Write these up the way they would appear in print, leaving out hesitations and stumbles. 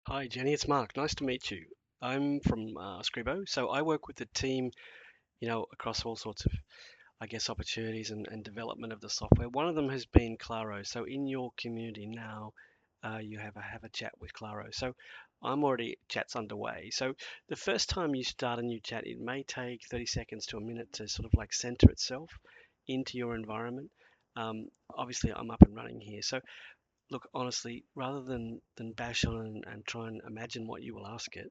Hi, Jenny. It's Mark. Nice to meet you. I'm from Scribo, so I work with the team, across all sorts of, opportunities and development of the software. One of them has been Claro. So in your community now, you have a chat with Claro. So I'm already chat's underway. So the first time you start a new chat, it may take 30 seconds to a minute to sort of like center itself into your environment. Obviously, I'm up and running here. So look, honestly, rather than bash on and try and imagine what you will ask it,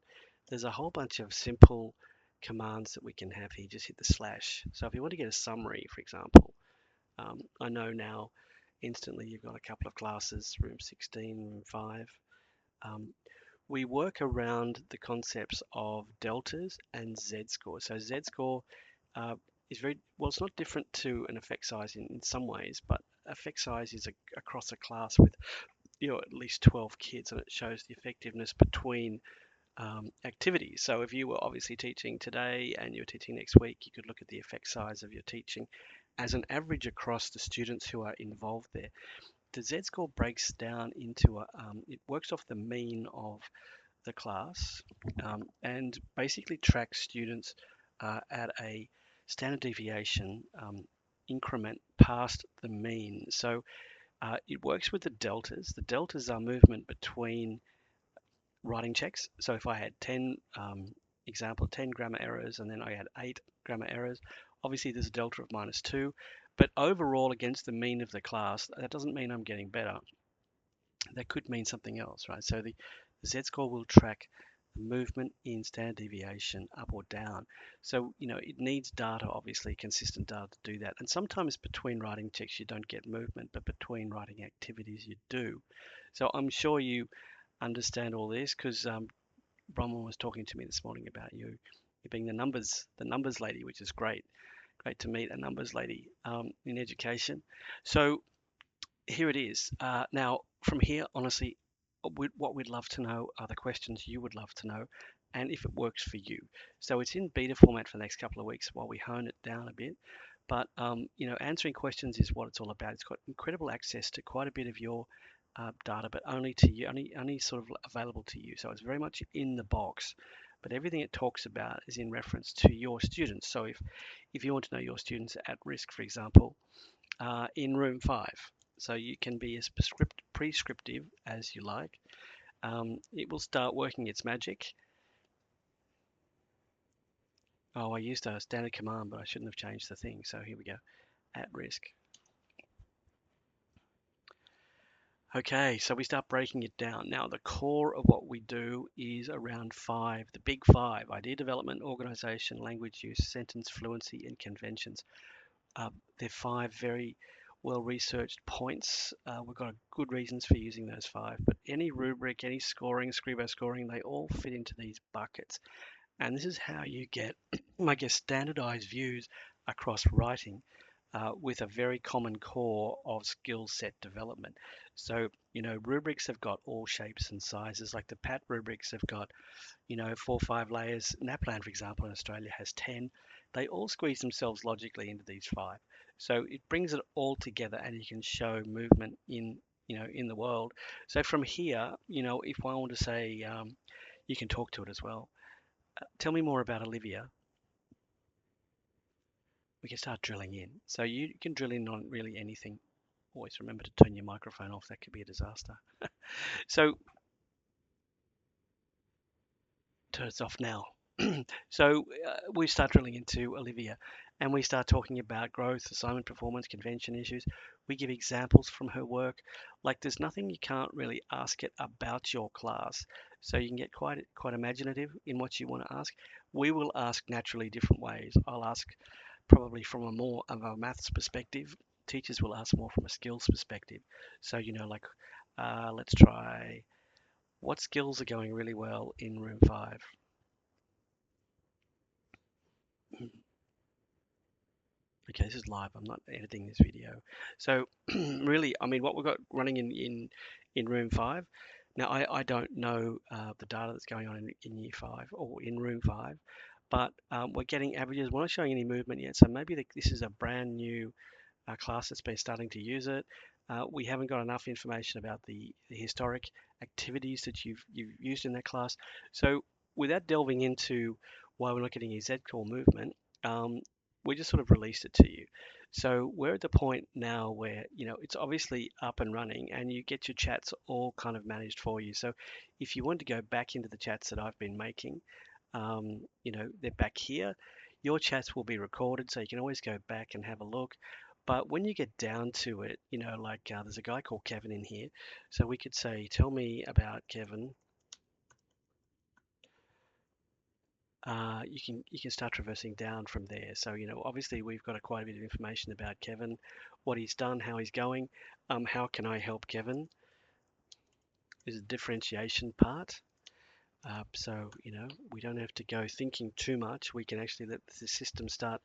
there's a whole bunch of simple commands that we can have here. Just hit the slash. So if you want to get a summary, for example, I know now instantly you've got a couple of classes, room 16, room 5. Um, we work around the concepts of deltas and z-score. So z-score uh, is very well. It's not different to an effect size in some ways, but effect size is across a class with at least 12 kids, and it shows the effectiveness between activities. So if you were obviously teaching today and you're teaching next week, you could look at the effect size of your teaching as an average across the students who are involved there. The z-score breaks down into it works off the mean of the class, and basically tracks students at a standard deviation increment past the mean. So it works with the deltas. The deltas are movement between writing checks. So if I had 10, 10 grammar errors, and then I had 8 grammar errors, obviously there's a delta of -2. But overall, against the mean of the class, that doesn't mean I'm getting better. That could mean something else, right? So the z-score will track the movement in standard deviation up or down. So, it needs data, obviously, consistent data to do that. And sometimes between writing checks, you don't get movement, but between writing activities, you do. So I'm sure you understand all this because Bronwyn was talking to me this morning about you being the numbers lady, which is great. Great to meet a numbers lady in education. So here it is. Now, from here, honestly, what we'd love to know are the questions you would love to know, and if it works for you. So it's in beta format for the next couple of weeks while we hone it down a bit. But answering questions is what it's all about. It's got incredible access to quite a bit of your data, but only to you, only sort of available to you. So it's very much in the box. But everything it talks about is in reference to your students. So if you want to know your students at risk, for example, in room 5. So you can be as prescriptive as you like. It will start working its magic. Oh, I used a standard command, but I shouldn't have changed the thing. So here we go, at risk. Okay, so we start breaking it down. Now, the core of what we do is around 5, the big 5: idea development, organization, language use, sentence fluency, and conventions. They're 5 very well researched points. We've got good reasons for using those 5, but any rubric, any scoring, Scribo scoring, they all fit into these buckets. And this is how you get, I guess, standardized views across writing with a very common core of skill set development. So, rubrics have got all shapes and sizes. Like the PAT rubrics have got 4 or 5 layers. NAPLAN, for example, in Australia has 10. They all squeeze themselves logically into these 5. So it brings it all together, and you can show movement in the world. So from here, if I want to say, you can talk to it as well. Tell me more about Olivia. We can start drilling in. So you can drill in on really anything. Always remember to turn your microphone off. That could be a disaster. So turn it off now. So we start drilling into Olivia, and we start talking about growth, assignment performance, convention issues. We give examples from her work. Like there's nothing you can't really ask it about your class. So you can get quite imaginative in what you want to ask. We will ask naturally different ways. I'll ask probably from a more of a maths perspective. Teachers will ask more from a skills perspective. So like let's try, what skills are going really well in room 5? Okay, this is live. I'm not editing this video. So really, I mean, what we've got running in room 5. Now, I don't know the data that's going on in year 5 or in room 5, but we're getting averages. We're not showing any movement yet. So maybe this is a brand new class that's been starting to use it. We haven't got enough information about the historic activities that you've used in that class. So without delving into why we're not getting a Z core movement, um, we just sort of released it to you. So we're at the point now where it's obviously up and running, and you get your chats all kind of managed for you. So if you want to go back into the chats that I've been making, they're back here. Your chats will be recorded, so you can always go back and have a look. But when you get down to it, like there's a guy called Kevin in here, so we could say, "Tell me about Kevin." You can start traversing down from there. So obviously we've got quite a bit of information about Kevin, what he's done, how he's going. How can I help Kevin? Is a differentiation part. So we don't have to go thinking too much. We can actually let the system start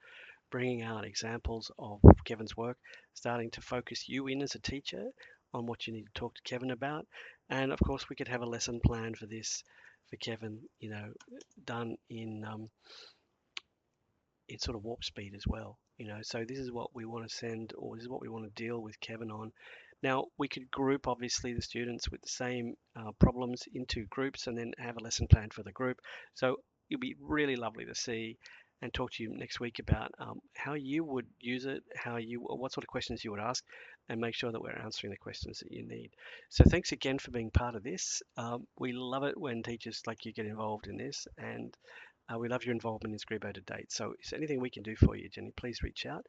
bringing out examples of Kevin's work, starting to focus you in as a teacher on what you need to talk to Kevin about. And of course, we could have a lesson plan for this for Kevin, done in sort of warp speed as well. So this is what we want to send, or this is what we want to deal with Kevin on. Now we could group obviously the students with the same problems into groups, and then have a lesson plan for the group. So it'll be really lovely to see and talk to you next week about how you would use it, or what sort of questions you would ask, and make sure that we're answering the questions that you need. So thanks again for being part of this. We love it when teachers like you get involved in this, and we love your involvement in Scribo to date. So, is there anything we can do for you, Jenny? Please reach out.